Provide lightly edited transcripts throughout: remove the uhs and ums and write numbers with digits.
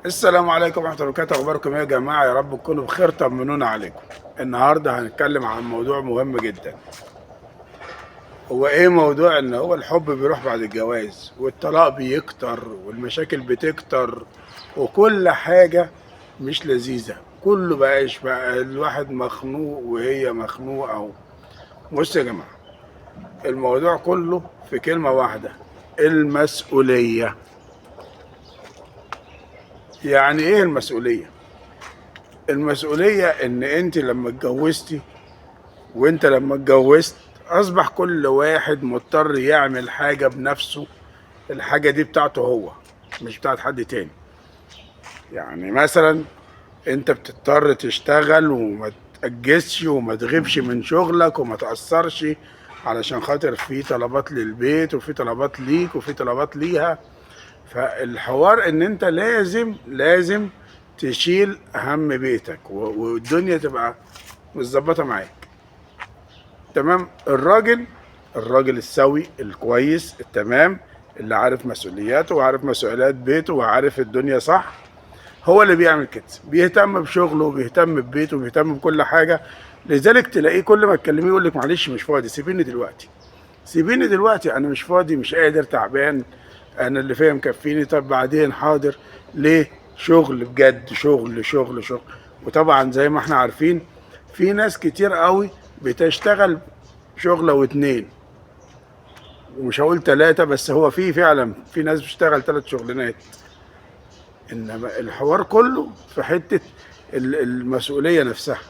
السلام عليكم ورحمة الله وبركاته. أخباركم إيه يا جماعة؟ يا رب تكونوا بخير، طمنونا عليكم. النهاردة هنتكلم عن موضوع مهم جدا. هو إيه موضوع إن هو الحب بيروح بعد الجواز، والطلاق بيكتر، والمشاكل بتكتر، وكل حاجة مش لذيذة. كله بقى الواحد مخنوق وهي مخنوقة. بص يا جماعة، الموضوع كله في كلمة واحدة: المسؤولية. يعني إيه المسؤولية؟ المسؤولية إن أنت لما اتجوزتي وأنت لما اتجوزت أصبح كل واحد مضطر يعمل حاجة بنفسه. الحاجة دي بتاعته هو، مش بتاعت حد تاني. يعني مثلا أنت بتضطر تشتغل وما تأجزش وما تغيبش من شغلك وما تأثرش، علشان خاطر في طلبات للبيت وفي طلبات ليك وفي طلبات ليها. فالحوار ان انت لازم تشيل هم بيتك والدنيا تبقى متظبطه معاك. تمام. الراجل السوي الكويس التمام، اللي عارف مسؤولياته وعارف مسؤوليات بيته وعارف الدنيا صح، هو اللي بيعمل كده، بيهتم بشغله وبيهتم ببيته وبيهتم بكل حاجه. لذلك تلاقيه كل ما تكلميه يقول لك معلش مش فاضي، سيبيني دلوقتي، سيبيني دلوقتي، انا مش فاضي، مش قادر، تعبان، انا اللي فيها مكفيني. طب بعدين حاضر. ليه؟ شغل بجد، شغل شغل شغل. وطبعا زي ما احنا عارفين في ناس كتير قوي بتشتغل شغلة واتنين، ومش هقول تلاتة، بس هو في فعلا في ناس بتشتغل 3 شغلانات. انما الحوار كله في حتة المسؤولية نفسها،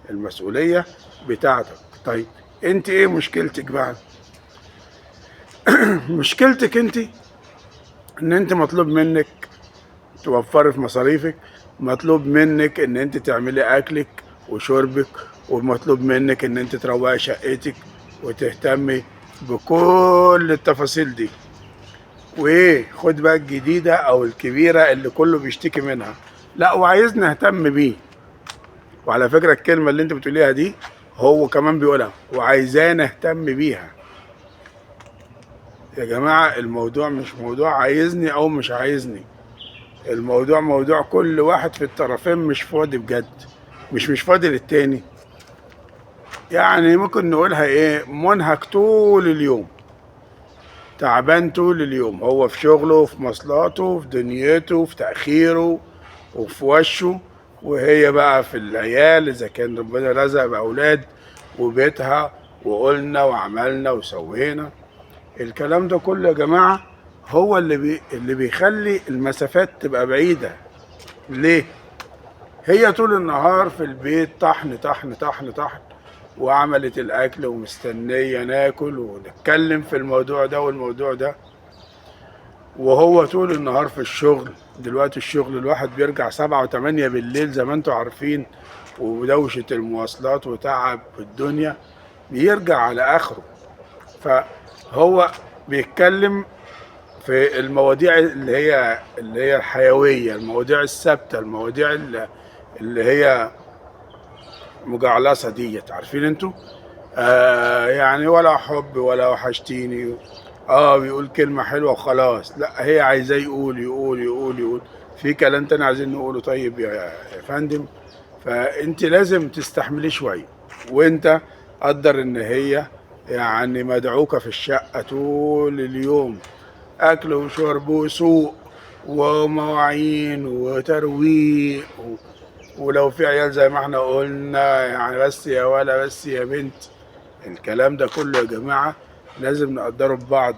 المسؤولية بتاعتك. طيب انت ايه مشكلتك بقى؟ مشكلتك انت ان انت مطلوب منك توفري في مصاريفك، مطلوب منك ان انت تعملي اكلك وشربك، ومطلوب منك ان انت تروقي شقتك وتهتمي بكل التفاصيل دي. وايه، خد بقى الجديدة او الكبيرة اللي كله بيشتكي منها: لا وعايزني اهتم بيه. وعلى فكرة الكلمة اللي انت بتقوليها دي هو كمان بيقولها: وعايزاني اهتم بيها. يا جماعة الموضوع مش موضوع عايزني او مش عايزني، الموضوع موضوع كل واحد في الطرفين مش فاضي بجد، مش فاضي للتاني. يعني ممكن نقولها ايه، منهك طول اليوم، تعبان طول اليوم، هو في شغله، في مواصلاته، في دنيته، في تأخيره، وفي وشه، وهي بقى في العيال إذا كان ربنا رزق بأولاد، وبيتها، وقلنا وعملنا وسوينا. الكلام ده كله يا جماعة هو اللي بيخلي المسافات تبقى بعيدة. ليه؟ هي طول النهار في البيت طحن طحن طحن طحن، وعملت الأكل ومستنية ناكل ونتكلم في الموضوع ده والموضوع ده، وهو طول النهار في الشغل. دلوقتي الشغل الواحد بيرجع 7 و8 بالليل زي ما انتوا عارفين، ودوشة المواصلات وتعب الدنيا، بيرجع على آخره. فهو بيتكلم في المواضيع اللي هي الحيوية، المواضيع الثابتة، المواضيع اللي هي مجعلصة ديت، عارفين انتوا؟ يعني ولا حب ولا وحشتيني، بيقول كلمة حلوة وخلاص. لا، هي عايزاه يقول يقول يقول يقول في كلام تاني عايزين نقوله. طيب يا فندم، فانت لازم تستحملي شوية، وانت قدر ان هي يعني مدعوكة في الشقة طول اليوم، اكل وشرب وسوق ومواعين وترويق ولو في عيال زي ما احنا قلنا، يعني بس يا ولا بس يا بنت. الكلام ده كله يا جماعة لازم نقدره ببعض،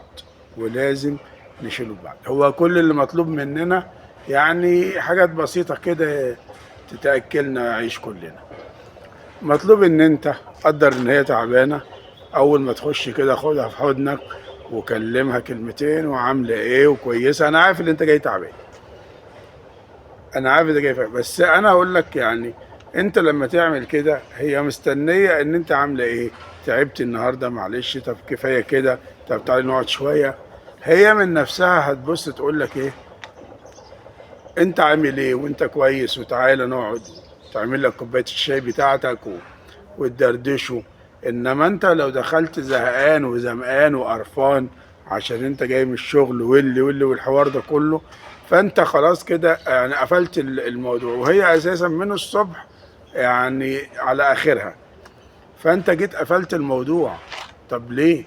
ولازم نشيله ببعض. هو كل اللي مطلوب مننا يعني حاجات بسيطة كده تتأكلنا عيش كلنا. مطلوب ان انت قدر ان هي تعبانة، اول ما تخش كده خدها في حضنك وكلمها كلمتين: وعاملة ايه وكويسة، انا عارف ان انت جاي تعبان، انا عارف ده جاي فعلا. بس انا هقول لك يعني انت لما تعمل كده هي مستنيه ان انت عامله ايه. تعبت النهارده، معلش، طب كفايه كده، طب تعالي نقعد شويه. هي من نفسها هتبص تقول لك ايه، انت عامل ايه وانت كويس، وتعالى نقعد، تعمل لك كوبايه الشاي بتاعتك وتدردشوا. انما انت لو دخلت زهقان وزمقان وقرفان عشان انت جاي من الشغل واللي والحوار ده كله، فانت خلاص كده يعني قفلت الموضوع، وهي اساسا من الصبح يعني على اخرها، فانت جيت قفلت الموضوع. طب ليه؟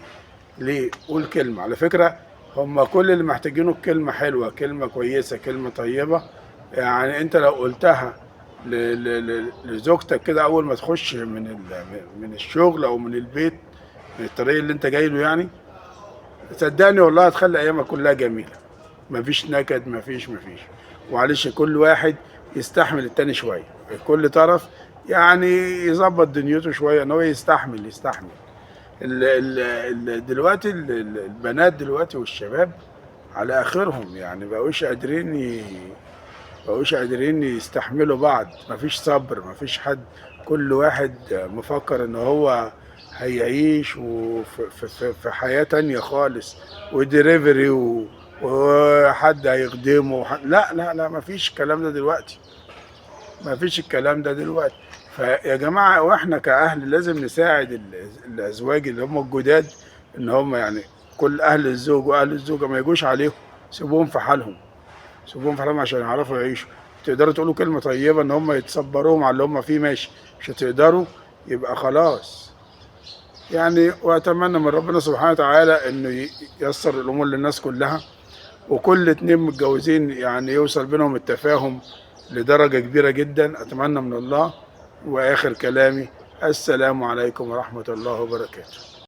ليه؟ قول كلمة. على فكرة هم كل اللي محتاجينه كلمة حلوة، كلمة كويسة، كلمة طيبة. يعني انت لو قلتها لزوجتك كده اول ما تخش من الشغل او من البيت، من الطريق اللي انت جاي له يعني، صدقني والله هتخلي ايامك كلها جميلة. مفيش نكد، مفيش. ومعلش كل واحد يستحمل التاني شوية، كل طرف يعني يظبط دنيته شوية ان هو يستحمل. دلوقتي البنات دلوقتي والشباب على اخرهم، يعني بقوش قادرين يستحملوا بعض. مفيش صبر، مفيش حد. كل واحد مفكر ان هو هيعيش في حياة تانية خالص، ودليفري وحد هيخدمه لا مفيش الكلام ده دلوقتي. مفيش الكلام ده دلوقتي. فيا جماعة، واحنا كأهل لازم نساعد الأزواج اللي هم الجداد، إن هم يعني كل أهل الزوج وأهل الزوجة ما يجوش عليهم، سيبوهم في حالهم. سيبوهم في حالهم عشان يعرفوا يعيشوا. تقدروا تقولوا كلمة طيبة إن هم يتصبروهم على اللي هم فيه، ماشي. مش هتقدروا، يبقى خلاص يعني. وأتمنى من ربنا سبحانه وتعالى إنه ييسر الأمور للناس كلها، وكل اتنين متجوزين يعني يوصل بينهم التفاهم لدرجة كبيرة جدا، أتمنى من الله. وآخر كلامي، السلام عليكم ورحمة الله وبركاته.